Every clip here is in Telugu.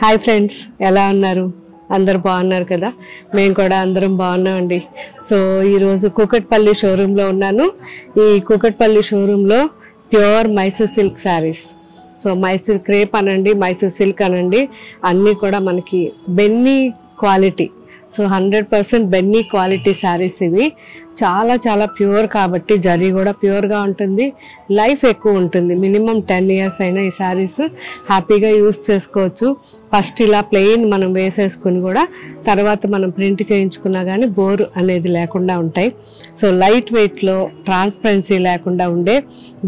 హాయ్ ఫ్రెండ్స్, ఎలా ఉన్నారు? అందరు బాగున్నారు కదా? మేము కూడా అందరం బాగున్నామండి. సో ఈరోజు కూకట్పల్లి షోరూంలో ఉన్నాను. ఈ కూకట్పల్లి షోరూంలో pure Mysore silk sarees, so Mysore crepe అనండి, మైసూర్ సిల్క్ అనండి, అన్నీ కూడా మనకి బెన్నీ క్వాలిటీ. సో 100% బెన్నీ క్వాలిటీ శారీస్ ఇవి. చాలా చాలా ప్యూర్ కాబట్టి జరీ కూడా ప్యూర్గా ఉంటుంది, లైఫ్ ఎక్కువ ఉంటుంది. మినిమం 10 years అయినా ఈ శారీస్ హ్యాపీగా యూస్ చేసుకోవచ్చు. ఫస్ట్ ఇలా ప్లెయిన్ మనం వేసేసుకుని కూడా తర్వాత మనం ప్రింట్ చేయించుకున్నా కానీ బోర్ అనేది లేకుండా ఉంటాయి. సో లైట్ వెయిట్లో ట్రాన్స్పరెన్సీ లేకుండా ఉండే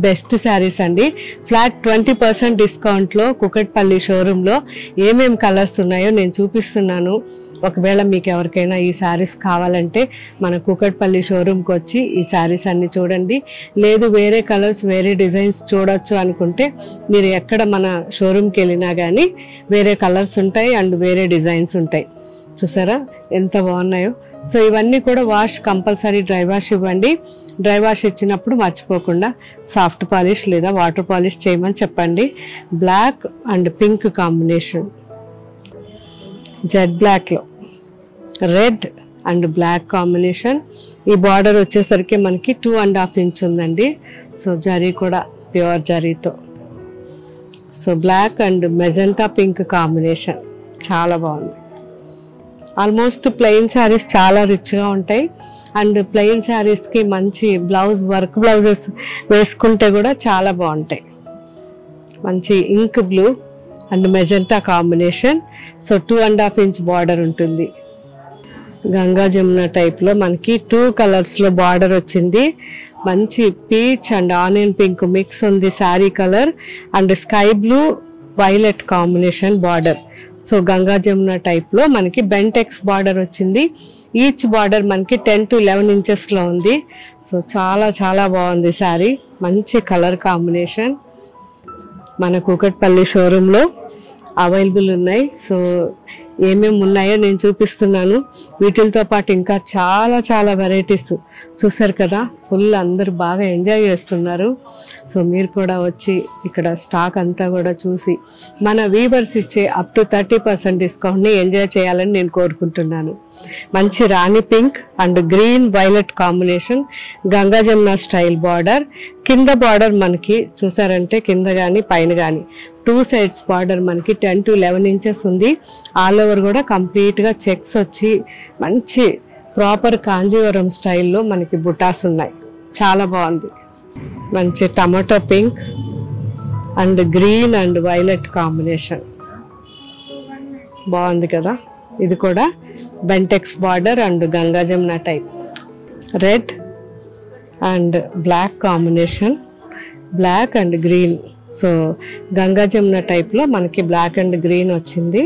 బెస్ట్ శారీస్ అండి. ఫ్లాట్ 20% డిస్కౌంట్లో కూకట్పల్లి షోరూంలో ఏమేమి కలర్స్ ఉన్నాయో నేను చూపిస్తున్నాను. ఒకవేళ మీకు ఎవరికైనా ఈ శారీస్ కావాలంటే మన కూకట్పల్లి షోరూమ్కి వచ్చి ఈ శారీస్ అన్ని చూడండి. లేదు వేరే కలర్స్ వేరే డిజైన్స్ చూడొచ్చు అనుకుంటే మీరు ఎక్కడ మన షోరూమ్కి వెళ్ళినా కానీ వేరే కలర్స్ ఉంటాయి అండ్ వేరే డిజైన్స్ ఉంటాయి. చూసారా ఎంత బాగున్నాయో. సో ఇవన్నీ కూడా వాష్ కంపల్సరీ డ్రై వాష్ ఇవ్వండి. డ్రై వాష్ ఇచ్చినప్పుడు మర్చిపోకుండా సాఫ్ట్ పాలిష్ లేదా వాటర్ పాలిష్ చేయమని చెప్పండి. Black and pink combination, jet బ్లాక్లో రెడ్ అండ్ బ్లాక్ కాంబినేషన్. ఈ బార్డర్ వచ్చేసరికి మనకి 2.5 inch ఉందండి. సో జరీ కూడా ప్యూర్ జరీతో. So black and magenta pink combination చాలా బాగుంది. ఆల్మోస్ట్ ప్లెయిన్ శారీస్ చాలా రిచ్గా ఉంటాయి అండ్ ప్లెయిన్ శారీస్కి మంచి బ్లౌజ్ వర్క్ బ్లౌజెస్ వేసుకుంటే కూడా చాలా బాగుంటాయి. మంచి ink blue and magenta combination. So 2.5 inch border ఉంటుంది. గంగా జమున టైప్లో మనకి 2 కలర్స్లో బార్డర్ వచ్చింది. మంచి peach and onion pink mix ఉంది sari colour and sky blue violet combination border. So Ganga Jamuna టైప్లో మనకి బెంటెక్స్ బార్డర్ వచ్చింది. ఈచ్ బార్డర్ మనకి 10 to 11 inchesలో ఉంది. సో చాలా చాలా బాగుంది శారీ. మంచి కలర్ కాంబినేషన్ మన కూకట్పల్లి షోరూంలో అవైలబుల్ ఉన్నాయి. సో ఏమేమి ఉన్నాయో నేను చూపిస్తున్నాను. వీటితో పాటు ఇంకా చాలా చాలా వెరైటీస్ చూసారు కదా. ఫుల్ అందరూ బాగా ఎంజాయ్ చేస్తున్నారు. సో మీరు కూడా వచ్చి ఇక్కడ స్టాక్ అంతా కూడా చూసి మన వీవర్స్ ఇచ్చే అప్ టు 30% డిస్కౌంట్ని ఎంజాయ్ చేయాలని నేను కోరుకుంటున్నాను. మంచి రాణి pink and green violet combination, Ganga Jamuna style border. కింద బార్డర్ మనకి చూసారంటే కింద కానీ పైన కానీ 2 sides బార్డర్ మనకి 10 to 11 inches ఉంది. ఆల్ ఓవర్ కూడా కంప్లీట్గా చెక్స్ వచ్చి మంచి ప్రాపర్ కాంజీవరం స్టైల్లో మనకి బుటాస్ ఉన్నాయి. చాలా బాగుంది. మంచి tomato pink and green and violet combination బాగుంది కదా. ఇది కూడా Bentex border and Ganga Jamuna type. Red and black combination, black and green. So Ganga Jamuna టైప్లో మనకి బ్లాక్ అండ్ గ్రీన్ వచ్చింది.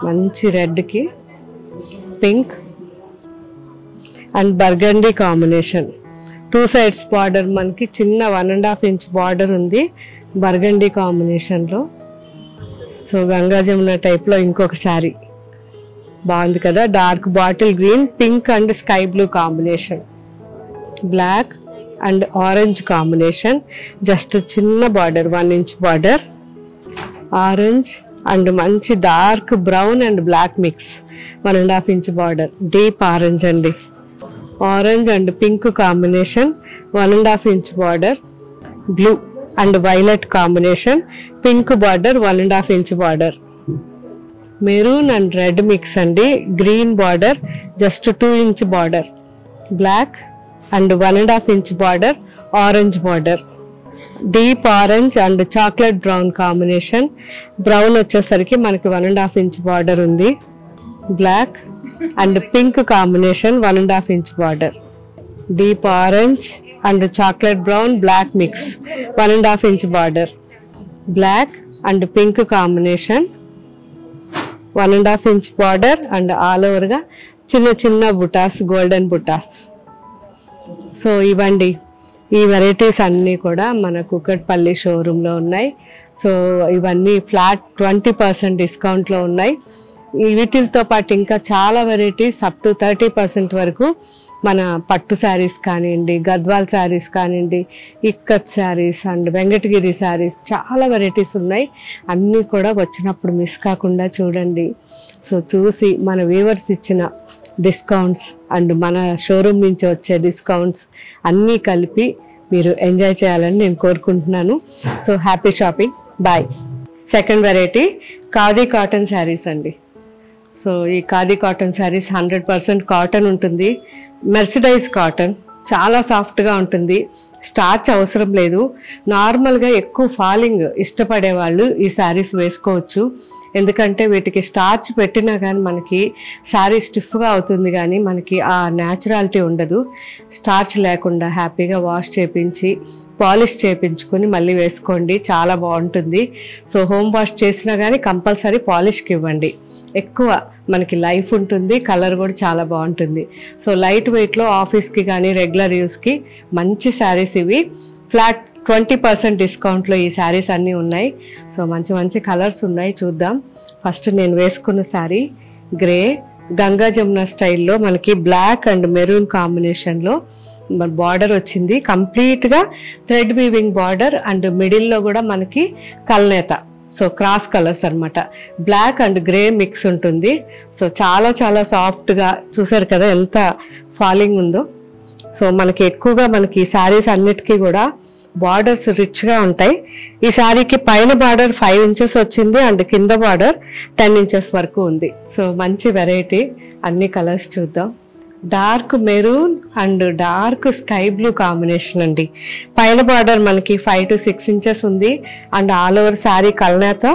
మంచి రెడ్కి pink and burgundy combination. 2 sides border మనకి చిన్న 1.5 inch బార్డర్ ఉంది బర్గండీ కాంబినేషన్లో. సో గంగా జమున టైప్లో ఇంకొక శారీ బాగుంది కదా. Dark bottle green, pink and sky blue combination, black and orange combination. Just చిన్న border 1 inch border, orange and మంచి dark brown and black mix 1.5 inch border. Deep orange అండి, orange and pink combination 1.5 inch border. Blue and violet combination, pink border 1.5 inch border. Maroon and red mix అండి, green border just 2 inch border. Black and 1.5 inch border, orange border. Deep orange and chocolate brown combination. Brown వచ్చేసరికి మనకి 1.5 inch బార్డర్ ఉంది. Black and pink combination 1.5 inch border. Deep orange and chocolate brown black mix 1.5 inch border. Black and pink combination 1.5 inch border and all ఓవర్గా చిన్న చిన్న బుటాస్, గోల్డెన్ బుటాస్. సో ఇవ్వండి ఈ వెరైటీస్ అన్నీ కూడా మన కూకట్పల్లి షోరూంలో ఉన్నాయి. సో ఇవన్నీ ఫ్లాట్ 20% డిస్కౌంట్లో ఉన్నాయి. వీటితో పాటు ఇంకా చాలా వెరైటీస్ అప్ టు 30% వరకు మన పట్టు శారీస్ కానివ్వండి, గద్వాల్ శారీస్ కానివ్వండి, ఇక్కత్ శారీస్ అండ్ వెంకటగిరి శారీస్ చాలా వెరైటీస్ ఉన్నాయి. అన్నీ కూడా వచ్చినప్పుడు మిస్ కాకుండా చూడండి. సో చూసి మన వ్యూవర్స్ ఇచ్చిన డిస్కౌంట్స్ అండ్ మన షోరూమ్ నుంచి వచ్చే డిస్కౌంట్స్ అన్నీ కలిపి మీరు ఎంజాయ్ చేయాలని నేను కోరుకుంటున్నాను. So happy shopping. Bye. Second variety khadi cotton sarees అండి. సో ఈ ఖాదీ కాటన్ శారీస్ 100% కాటన్ ఉంటుంది. మెర్సిడైజ్ కాటన్, చాలా సాఫ్ట్గా ఉంటుంది. స్టార్చ్ అవసరం లేదు. నార్మల్గా ఎక్కువ ఫాలింగ్ ఇష్టపడే వాళ్ళు ఈ శారీస్ వేసుకోవచ్చు. ఎందుకంటే వీటికి స్టార్చ్ పెట్టినా కానీ మనకి శారీ స్టిఫ్గా అవుతుంది, కానీ మనకి ఆ న్యాచురాలిటీ ఉండదు. స్టార్చ్ లేకుండా హ్యాపీగా వాష్ చేయించి పాలిష్ చేయించుకొని మళ్ళీ వేసుకోండి, చాలా బాగుంటుంది. సో హోమ్ వాష్ చేసినా కానీ కంపల్సరీ పాలిష్కి ఇవ్వండి. ఎక్కువ మనకి లైఫ్ ఉంటుంది, కలర్ కూడా చాలా బాగుంటుంది. సో లైట్ వెయిట్లో ఆఫీస్కి కానీ రెగ్యులర్ యూస్కి మంచి శారీస్ ఇవి. ఫ్లాట్ 20% డిస్కౌంట్లో ఈ శారీస్ అన్నీ ఉన్నాయి. సో మంచి మంచి కలర్స్ ఉన్నాయి, చూద్దాం. ఫస్ట్ నేను వేసుకున్న శారీ గ్రే గంగా జమున స్టైల్లో మనకి బ్లాక్ అండ్ మెరూన్ కాంబినేషన్లో బార్డర్ వచ్చింది. కంప్లీట్గా థ్రెడ్ వీవింగ్ బార్డర్ అండ్ మిడిల్లో కూడా మనకి కల్నేత. సో క్రాస్ కలర్స్ అనమాట. బ్లాక్ అండ్ గ్రే మిక్స్ ఉంటుంది. సో చాలా చాలా సాఫ్ట్గా, చూసారు కదా ఎంత ఫాలింగ్ ఉందో. సో మనకి ఎక్కువగా మనకి ఈ శారీస్ అన్నిటికీ కూడా బార్డర్స్ రిచ్గా ఉంటాయి. ఈ శారీకి పైన బార్డర్ 5 ఇంచెస్ వచ్చింది అండ్ కింద బార్డర్ 10 ఇంచెస్ వరకు ఉంది. సో మంచి వెరైటీ. అన్ని కలర్స్ చూద్దాం. Dark maroon and dark sky blue combination అండి. పైన బార్డర్ మనకి 5 to 6 ఇంచెస్ ఉంది అండ్ ఆల్ ఓవర్ శారీ కల్నేత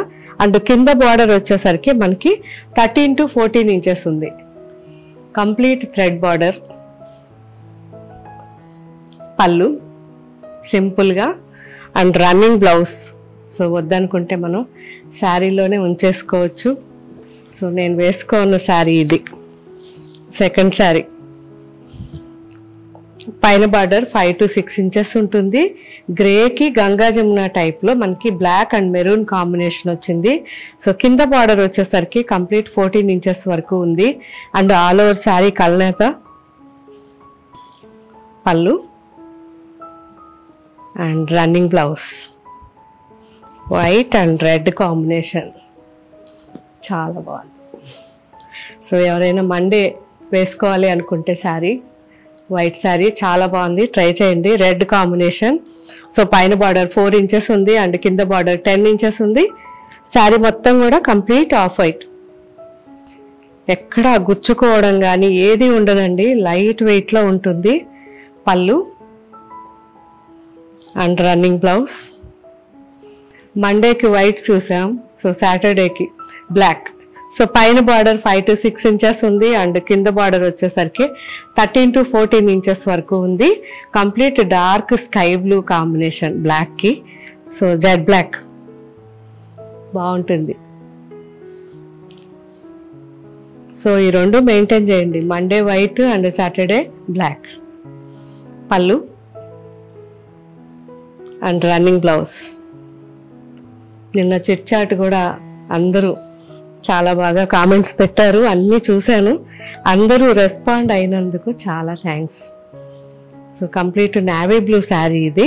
అండ్ కింద బార్డర్ వచ్చేసరికి మనకి 13 to 14 ఇంచెస్ ఉంది. Complete thread border. పళ్ళు సింపుల్గా అండ్ రన్నింగ్ బ్లౌజ్. సో వద్దనుకుంటే మనం శారీలోనే ఉంచేసుకోవచ్చు. సో నేను వేసుకున్న శారీ ఇది సెకండ్ శారీ. పైన బార్డర్ 5 to 6 ఇంచెస్ ఉంటుంది. గ్రేకి గంగా జమున టైప్లో మనకి బ్లాక్ అండ్ మెరూన్ కాంబినేషన్ వచ్చింది. సో కింద బార్డర్ వచ్చేసరికి కంప్లీట్ 14 ఇంచెస్ వరకు ఉంది అండ్ ఆల్ ఓవర్ శారీ కల్నేత. పళ్ళు and running blouse. White and red combination చాలా బాగుంది. సో ఎవరైనా మండే వేసుకోవాలి అనుకుంటే శారీ, వైట్ శారీ చాలా బాగుంది, ట్రై చేయండి. Red combination. సో పైన బార్డర్ 4 ఇంచెస్ ఉంది అండ్ కింద బార్డర్ 10 ఇంచెస్ ఉంది. శారీ మొత్తం కూడా కంప్లీట్ ఆఫ్ వైట్. ఎక్కడ గుచ్చుకోవడం కానీ ఏది ఉండదండి, లైట్ వెయిట్లో ఉంటుంది. Pallu and running blouse. మండేకి వైట్ చూసాం, సో సాటర్డేకి బ్లాక్. సో పైన బార్డర్ 5 to 6 ఇంచెస్ ఉంది అండ్ కింద బార్డర్ వచ్చేసరికి 13 to 14 ఇంచెస్ వరకు ఉంది. Complete dark sky blue combination బ్లాక్కి. సో జెడ్ బ్లాక్ బాగుంటుంది. సో ఈ రెండు మెయింటైన్ చేయండి, Monday white and Saturday black. Pallu and running blouse. నిన్న చిట్ చాట్ కూడా అందరూ చాలా బాగా కామెంట్స్ పెట్టారు, అన్నీ చూశాను. అందరూ రెస్పాండ్ అయినందుకు చాలా thanks. So complete navy blue sari ఇది.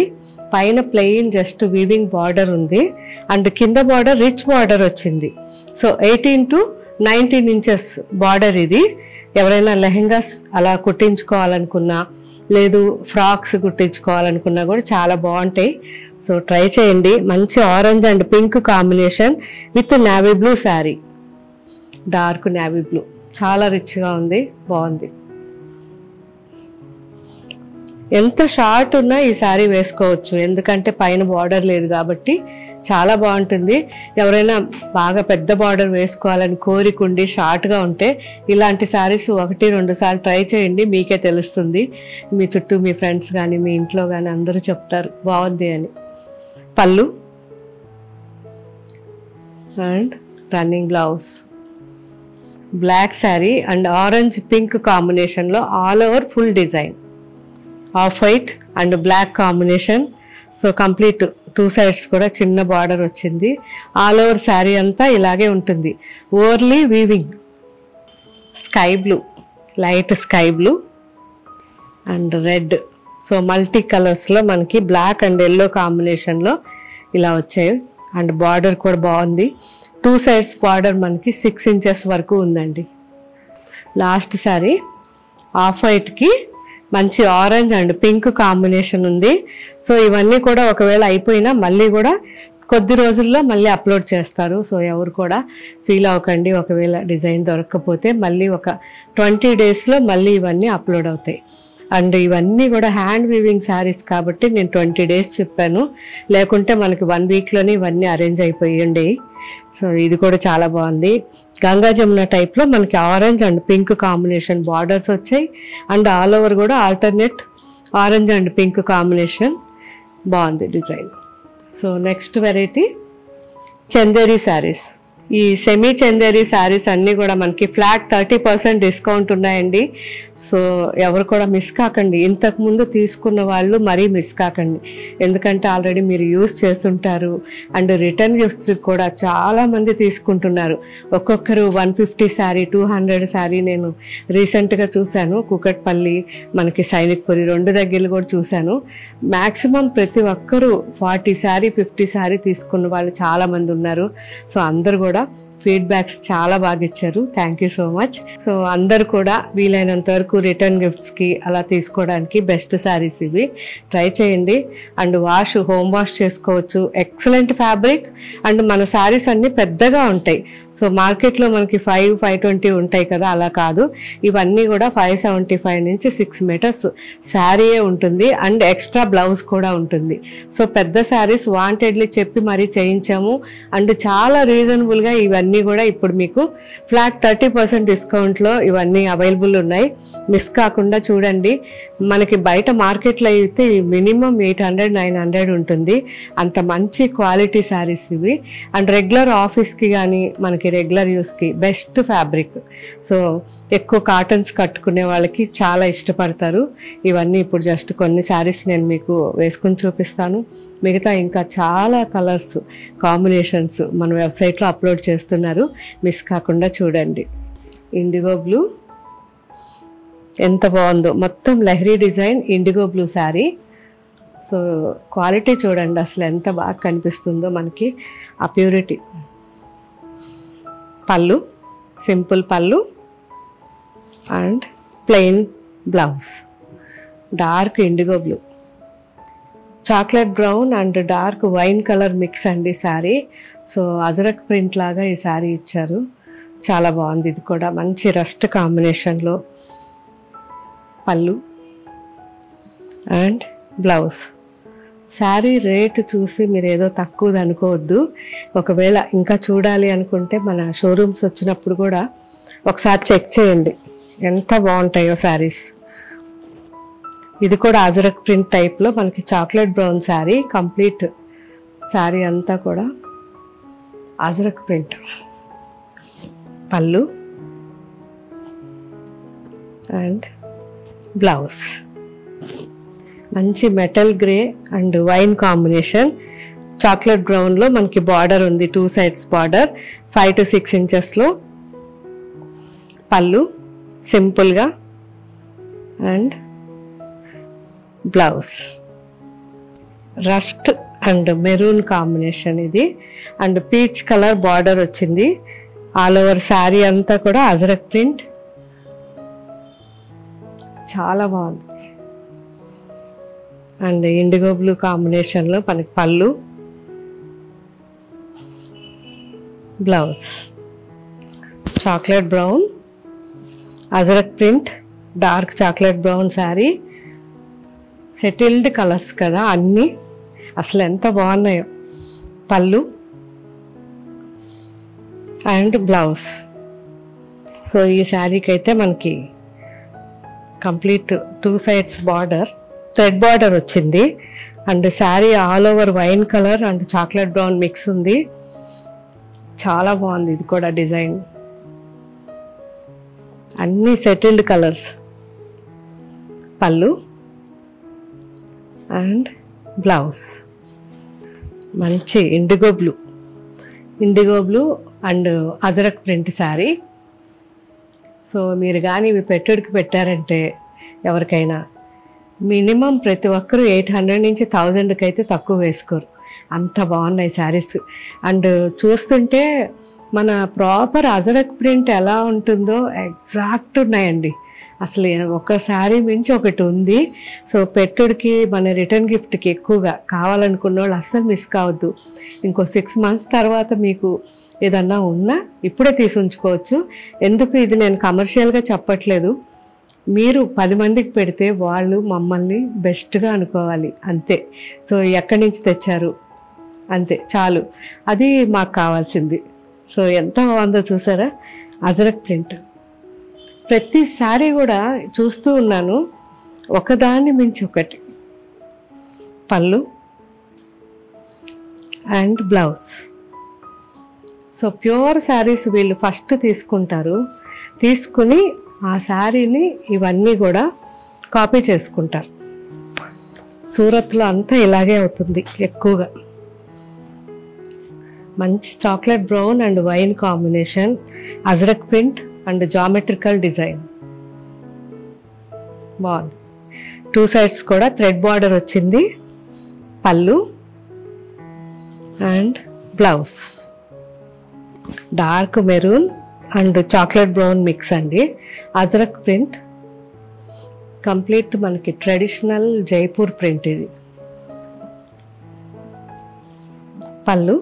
పైన ప్లెయిన్ జస్ట్ వీవింగ్ బార్డర్ ఉంది అండ్ కింద బార్డర్ రిచ్ బార్డర్ వచ్చింది. సో 18 to 19 ఇంచెస్ బార్డర్ ఇది. ఎవరైనా లెహెంగాస్ అలా కుట్టించుకోవాలనుకున్నా, లేదు ఫ్రాక్స్ కుట్టించుకోవాలనుకున్నా కూడా చాలా బాగుంటాయి. సో ట్రై చేయండి. మంచి orange and pink combination with navy blue sari. Dark navy blue చాలా రిచ్గా ఉంది, బాగుంది. ఎంత షార్ట్ ఉన్నా ఈ శారీ వేసుకోవచ్చు, ఎందుకంటే పైన బార్డర్ లేదు కాబట్టి చాలా బాగుంటుంది. ఎవరైనా బాగా పెద్ద బార్డర్ వేసుకోవాలని కోరికుండి షార్ట్గా ఉంటే ఇలాంటి శారీస్ 1-2 సార్లు ట్రై చేయండి, మీకే తెలుస్తుంది. మీ చుట్టూ మీ ఫ్రెండ్స్ కానీ మీ ఇంట్లో కానీ అందరూ చెప్తారు బాగుంది అని. Pallu and running blouse. Black sari and orange pink కాంబినేషన్లో all over full design. Off white and black combination. So complete 2 sides కూడా చిన్న బార్డర్ వచ్చింది. ఆల్ ఓవర్ శారీ అంతా ఇలాగే ఉంటుంది. Overly weaving. Sky blue, light sky blue. And red. So multi కలర్స్లో మనకి బ్లాక్ అండ్ ఎల్లో కాంబినేషన్లో ఇలా వచ్చాయి. అండ్ బార్డర్ కూడా బాగుంది. 2 సైడ్స్ బార్డర్ మనకి 6 ఇంచెస్ వరకు ఉందండి. లాస్ట్ సారీ ఆఫ్ వైట్కి మంచి ఆరెంజ్ అండ్ పింక్ కాంబినేషన్ ఉంది. సో ఇవన్నీ కూడా ఒకవేళ అయిపోయినా మళ్ళీ కూడా కొద్ది రోజుల్లో మళ్ళీ అప్లోడ్ చేస్తారు. సో ఎవరు కూడా ఫీల్ అవ్వకండి, ఒకవేళ డిజైన్ దొరకకపోతే మళ్ళీ ఒక 20 డేస్లో మళ్ళీ ఇవన్నీ అప్లోడ్ అవుతాయి. అండ్ ఇవన్నీ కూడా హ్యాండ్ వీవింగ్ శారీస్ కాబట్టి నేను 20 డేస్ చెప్పాను, లేకుంటే మనకి 1 వీక్లోనే ఇవన్నీ అరేంజ్ అయిపోయి ఉండేవి. సో ఇది కూడా చాలా బాగుంది. గంగా జమున టైప్లో మనకి orange and pink combination borders వచ్చాయి. అండ్ ఆల్ ఓవర్ కూడా alternate orange and pink combination బాగుంది design. So next variety Chanderi saris. ఈ సెమీ చందేరి శారీస్ అన్నీ కూడా మనకి ఫ్లాట్ 30% డిస్కౌంట్ ఉన్నాయండి. సో ఎవరు కూడా మిస్ కాకండి. ఇంతకుముందు తీసుకున్న వాళ్ళు మరీ మిస్ కాకండి, ఎందుకంటే ఆల్రెడీ మీరు యూజ్ చేస్తుంటారు. అండ్ రిటర్న్ గిఫ్ట్స్ కూడా చాలామంది తీసుకుంటున్నారు. ఒక్కొక్కరు 150 శారీ, 200 శారీ నేను రీసెంట్గా చూశాను. కూకట్పల్లి, మనకి సైనిక్పురి 2 దగ్గరలు కూడా చూశాను. మ్యాక్సిమం ప్రతి ఒక్కరూ 40 శారీ, 50 శారీ తీసుకున్న వాళ్ళు చాలామంది ఉన్నారు. సో అందరు కూడా ఫీడ్బ్యాక్స్ చాలా బాగా ఇచ్చారు. Thank you so much. So అందరు కూడా వీలైనంత వరకు రిటర్న్ గిఫ్ట్స్కి అలా తీసుకోవడానికి బెస్ట్ శారీస్ ఇవి. ట్రై చేయండి. అండ్ హోమ్ వాష్ చేసుకోవచ్చు. Excellent fabric. అండ్ మన శారీస్ అన్నీ పెద్దగా ఉంటాయి. సో మార్కెట్లో మనకి 520 ఉంటాయి కదా, అలా కాదు. ఇవన్నీ కూడా 575 నుంచి 6 మీటర్స్ శారీయే ఉంటుంది. అండ్ ఎక్స్ట్రా బ్లౌజ్ కూడా ఉంటుంది. సో పెద్ద శారీస్ వాంటెడ్లీ చెప్పి మరీ చేయించాము. అండ్ చాలా రీజనబుల్గా ఇవన్నీ కూడా ఇప్పుడు మీకు ఫ్లాట్ 30% డిస్కౌంట్లో ఇవన్నీ అవైలబుల్ ఉన్నాయి. మిస్ కాకుండా చూడండి. మనకి బయట మార్కెట్లో అయితే మినిమం 800-900 ఉంటుంది. అంత మంచి క్వాలిటీ శారీస్ ఇవి. అండ్ రెగ్యులర్ ఆఫీస్కి కానీ మనకి రెగ్యులర్ యూస్కి బెస్ట్ ఫ్యాబ్రిక్. సో ఎక్కువ కాటన్స్ కట్టుకునే వాళ్ళకి చాలా ఇష్టపడతారు. ఇవన్నీ ఇప్పుడు జస్ట్ కొన్ని శారీస్ నేను మీకు వేసుకుని చూపిస్తాను. మిగతా ఇంకా చాలా కలర్స్ కాంబినేషన్స్ మన వెబ్సైట్లో అప్లోడ్ చేస్తున్నారు. మిస్ కాకుండా చూడండి. ఇండిగో బ్లూ ఎంత బాగుందో, మొత్తం లెహరీ design indigo blue sari. So quality చూడండి అసలు ఎంత బాగా కనిపిస్తుందో మనకి. ఆ ప్యూరిటీ. పళ్ళు సింపుల్ పళ్ళు and plain blouse. Dark IndiGo blue, chocolate brown and dark wine colour mix అండి శారీ. సో అజరక్ ప్రింట్ లాగా ఈ శారీ ఇచ్చారు. చాలా బాగుంది. ఇది కూడా మంచి రస్ట్ కాంబినేషన్లో పళ్ళు అండ్ బ్లౌజ్. శారీ రేటు చూసి మీరు ఏదో తక్కువది అనుకోవద్దు. ఒకవేళ ఇంకా చూడాలి అనుకుంటే మన షోరూమ్స్ వచ్చినప్పుడు కూడా ఒకసారి చెక్ చేయండి, ఎంత బాగుంటాయో శారీస్. ఇది కూడా అజరక్ ప్రింట్ టైప్లో మనకి chocolate brown sari. Complete sari అంతా కూడా Ajrak print. Pallu and blouse. మంచి metal grey and wine combination. Chocolate బ్రౌన్లో మనకి బార్డర్ ఉంది. 2 సైడ్స్ బార్డర్ 5 to 6 ఇంచెస్లో. పళ్ళు సింపుల్గా and blouse. Rust and maroon combination ఇది. అండ్ పీచ్ కలర్ బార్డర్ వచ్చింది. ఆల్ ఓవర్ శారీ అంతా కూడా అజరక్ ప్రింట్. చాలా బాగుంది. అండ్ ఇండిగో బ్లూ కాంబినేషన్లో మనకి పళ్ళు blouse. Chocolate brown ajrakh print dark chocolate brown sari. Settled colours కదా అన్నీ, అసలు ఎంత బాగున్నాయో. పళ్ళు అండ్ బ్లౌజ్. సో ఈ శారీకి అయితే మనకి complete 2 sides border, thread border వచ్చింది. And sari all over wine colour and chocolate brown mix ఉంది. చాలా బాగుంది. ఇది కూడా డిజైన్ అన్నీ సెటిల్డ్ కలర్స్. పళ్ళు అండ్ బ్లౌజ్. మంచి indigo blue and ajrakh print sari. So మీరు కానీ ఇవి పెట్టుడికి పెట్టారంటే ఎవరికైనా మినిమం ప్రతి ఒక్కరు 800 నుంచి 1000కి అయితే తక్కువ వేసుకోరు, అంత బాగున్నాయి శారీస్. అండ్ చూస్తుంటే మన ప్రాపర్ అజరక్ ప్రింట్ ఎలా ఉంటుందో ఎగ్జాక్ట్ ఉన్నాయండి. అసలు ఒక శారీ మించి ఒకటి ఉంది. సో పెట్టుడికి మన రిటర్న్ గిఫ్ట్కి ఎక్కువగా కావాలనుకున్న వాళ్ళు అస్సలు మిస్ కావద్దు. ఇంకో 6 months తర్వాత మీకు ఏదన్నా ఉన్నా ఇప్పుడే తీసి ఉంచుకోవచ్చు. ఎందుకు ఇది నేను కమర్షియల్గా చెప్పట్లేదు, మీరు 10 మందికి పెడితే వాళ్ళు మమ్మల్ని బెస్ట్గా అనుకోవాలి అంతే. సో ఎక్కడి నుంచి తెచ్చారు అంతే చాలు, అది మాకు కావాల్సింది. సో ఎంత బాగుందో చూసారా అజరక్ ప్రింట్. ప్రతిసారి కూడా చూస్తూ ఉన్నాను, ఒకదాన్ని మించి ఒకటి. పళ్ళు and blouse. So pure saris వీళ్ళు ఫస్ట్ తీసుకుంటారు, తీసుకుని ఆ శారీని ఇవన్నీ కూడా కాపీ చేసుకుంటారు. సూరత్లో అంతా ఇలాగే అవుతుంది ఎక్కువగా. మంచి chocolate brown and wine combination, ajrakh print and geometrical design బాగుంది. 2 sides కూడా థ్రెడ్ బార్డర్ వచ్చింది. పళ్ళు and blouse dark maroon and chocolate brown mix అండి. అజరక్ ప్రింట్ కంప్లీట్ మనకి ట్రెడిషనల్ జైపూర్ ప్రింట్ ఇది. పళ్ళు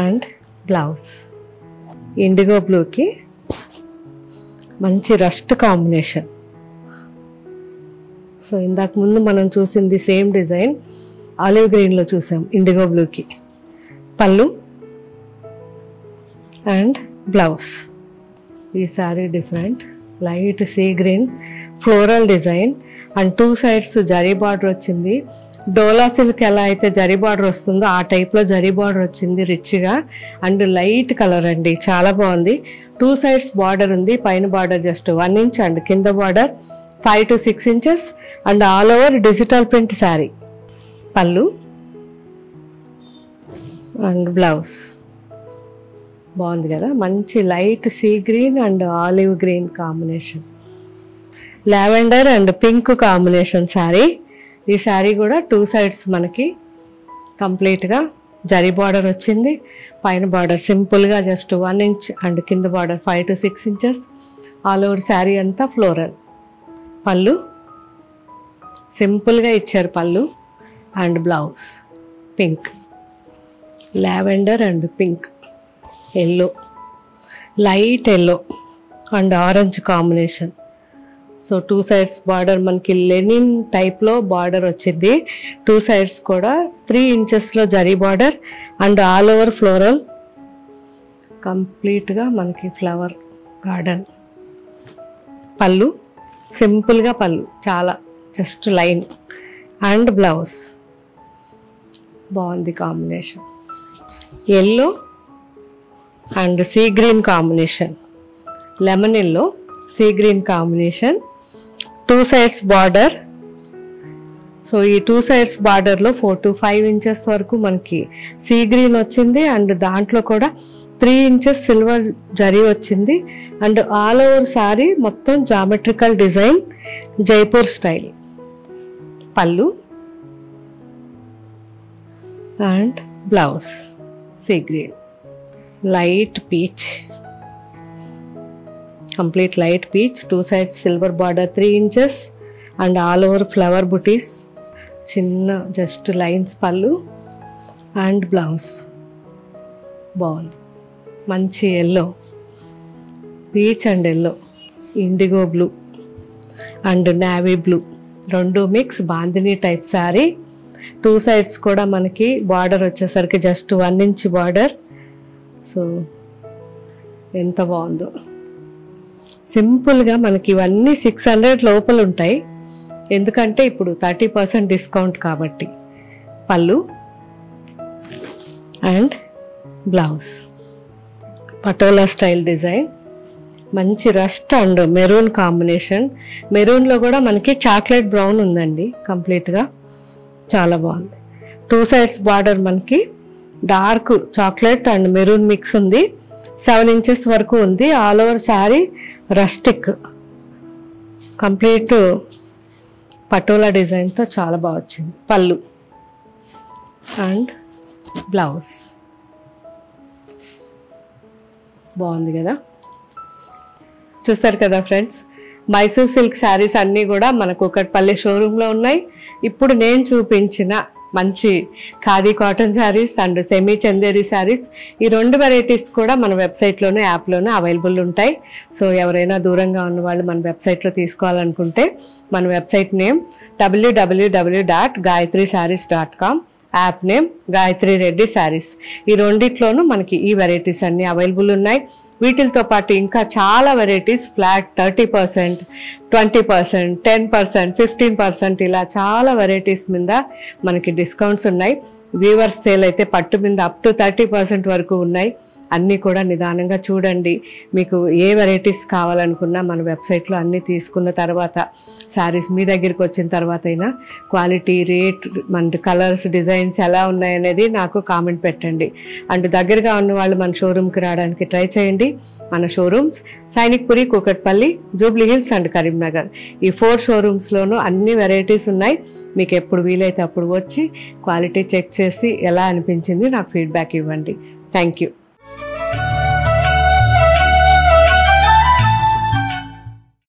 అండ్ బ్లౌజ్ ఇండిగో బ్లూకి మంచి రస్ట్ కాంబినేషన్. సో ఇందాక ముందు మనం చూసింది సేమ్ డిజైన్ ఆలివ్ గ్రీన్లో చూసాం ఇండిగో బ్లూకి. పళ్ళు అండ్ బ్లౌజ్. ఈ sorry different light sea green floral design and 2 sides zari border వచ్చింది. డోలా సిల్క్ ఎలా అయితే జరీ బార్డర్ వస్తుందో ఆ టైప్లో జరీ బార్డర్ వచ్చింది రిచ్గా అండ్ లైట్ కలర్ అండి, చాలా బాగుంది. 2 sides బార్డర్ ఉంది, పైన బార్డర్ జస్ట్ 1 inch అండ్ కింద border 5 to 6 inches and all over digital print sari. పళ్ళు అండ్ బ్లౌజ్ బాగుంది కదా, మంచి light sea green and olive green combination. Lavender and pink combination sari. ఈ శారీ కూడా 2 sides మనకి కంప్లీట్గా జరీ బార్డర్ వచ్చింది. పైన బార్డర్ సింపుల్గా జస్ట్ 1 inch అండ్ కింద border 5 to 6 inches. All over sari అంతా ఫ్లోరల్. పళ్ళు సింపుల్గా ఇచ్చారు పళ్ళు and blouse pink, lavender and pink, yellow, light yellow and orange combination. So 2 sides border మనకి లెనిన్ టైప్లో బార్డర్ వచ్చింది. 2 sides కూడా 3 inchesలో zari border and all over floral కంప్లీట్గా మనకి ఫ్లవర్ గార్డెన్. పళ్ళు సింపుల్గా పళ్ళు, చాలా జస్ట్ లైన్ అండ్ బ్లౌజ్ బాగుంది combination. Yellow and sea green combination, lemon yellow sea green combination. 2 sides border. So ఈ 2 sides బార్డర్లో 4 to 5 inches వరకు మనకి సీ గ్రీన్ వచ్చింది అండ్ దాంట్లో కూడా 3 inches సిల్వర్ జరీ వచ్చింది అండ్ ఆల్ ఓవర్ శారీ మొత్తం జామెట్రికల్ డిజైన్ జైపూర్ స్టైల్. పళ్ళు and blouse sea green, light peach, complete light peach. 2 sides silver border 3 inches and all over flower బుటీస్, చిన్న జస్ట్ లైన్స్. పళ్ళు అండ్ బ్లౌజ్ బాగుంది. మంచి yellow, peach and yellow, indigo blue and navy blue రెండు mix bandhani type sari. 2 sides కూడా మనకి బార్డర్ వచ్చేసరికి జస్ట్ 1 inch బార్డర్. సో ఎంత బాగుందో. సింపుల్గా మనకి ఇవన్నీ 600 లోపల ఉంటాయి, ఎందుకంటే ఇప్పుడు 30% డిస్కౌంట్ కాబట్టి. పళ్ళు and blouse patola style design, మంచి రస్ట్ అండ్ మెరూన్ కాంబినేషన్. మెరూన్లో కూడా మనకి చాక్లెట్ బ్రౌన్ ఉందండి కంప్లీట్గా, చాలా బాగుంది. 2 sides బార్డర్ మనకి dark chocolate and maroon mix ఉంది. 7 inches వరకు ఉంది. All over sari rustic, complete patola డిజైన్తో చాలా బాగా వచ్చింది. పళ్ళు అండ్ బ్లౌజ్ బాగుంది కదా. చూసారు కదా ఫ్రెండ్స్, మైసూర్ సిల్క్ శారీస్ అన్నీ కూడా మన కూకట్పల్లి షోరూంలో ఉన్నాయి. ఇప్పుడు నేను చూపించిన మంచి khadi cotton saris and semi Chanderi saris, ఈ 2 వెరైటీస్ కూడా మన వెబ్సైట్లోనే యాప్లోనే అవైలబుల్ ఉంటాయి. సో ఎవరైనా దూరంగా ఉన్న వాళ్ళు మన వెబ్సైట్లో తీసుకోవాలనుకుంటే మన website name www.gayatrisarees.com, app name Gayatri Reddy saris. ఈ రెండిట్లోనూ మనకి ఈ వెరైటీస్ అన్నీ అవైలబుల్ ఉన్నాయి. వీటితో పాటు ఇంకా చాలా వెరైటీస్ ఫ్లాట్ 30%, 20%, 10%, 15% ఇలా చాలా వెరైటీస్ మీద మనకి డిస్కౌంట్స్ ఉన్నాయి. వీవర్స్ సేల్ అయితే పట్టు మీద అప్ టు 30% వరకు ఉన్నాయి. అన్నీ కూడా నిదానంగా చూడండి. మీకు ఏ వెరైటీస్ కావాలనుకున్నా మన వెబ్సైట్లో అన్నీ తీసుకున్న తర్వాత శారీస్ మీ దగ్గరికి వచ్చిన తర్వాత అయినా క్వాలిటీ, రేట్, మన కలర్స్, డిజైన్స్ ఎలా ఉన్నాయనేది నాకు కామెంట్ పెట్టండి. అండ్ దగ్గరగా ఉన్న వాళ్ళు మన షోరూమ్కి రావడానికి ట్రై చేయండి. మన showrooms Sainikpuri, Kukatpally, Jubilee hills and Karimnagar, ఈ 4 షోరూమ్స్లోనూ అన్ని వెరైటీస్ ఉన్నాయి. మీకు ఎప్పుడు వీలైతే అప్పుడు వచ్చి క్వాలిటీ చెక్ చేసి ఎలా అనిపించింది నాకు ఫీడ్బ్యాక్ ఇవ్వండి. Thank you.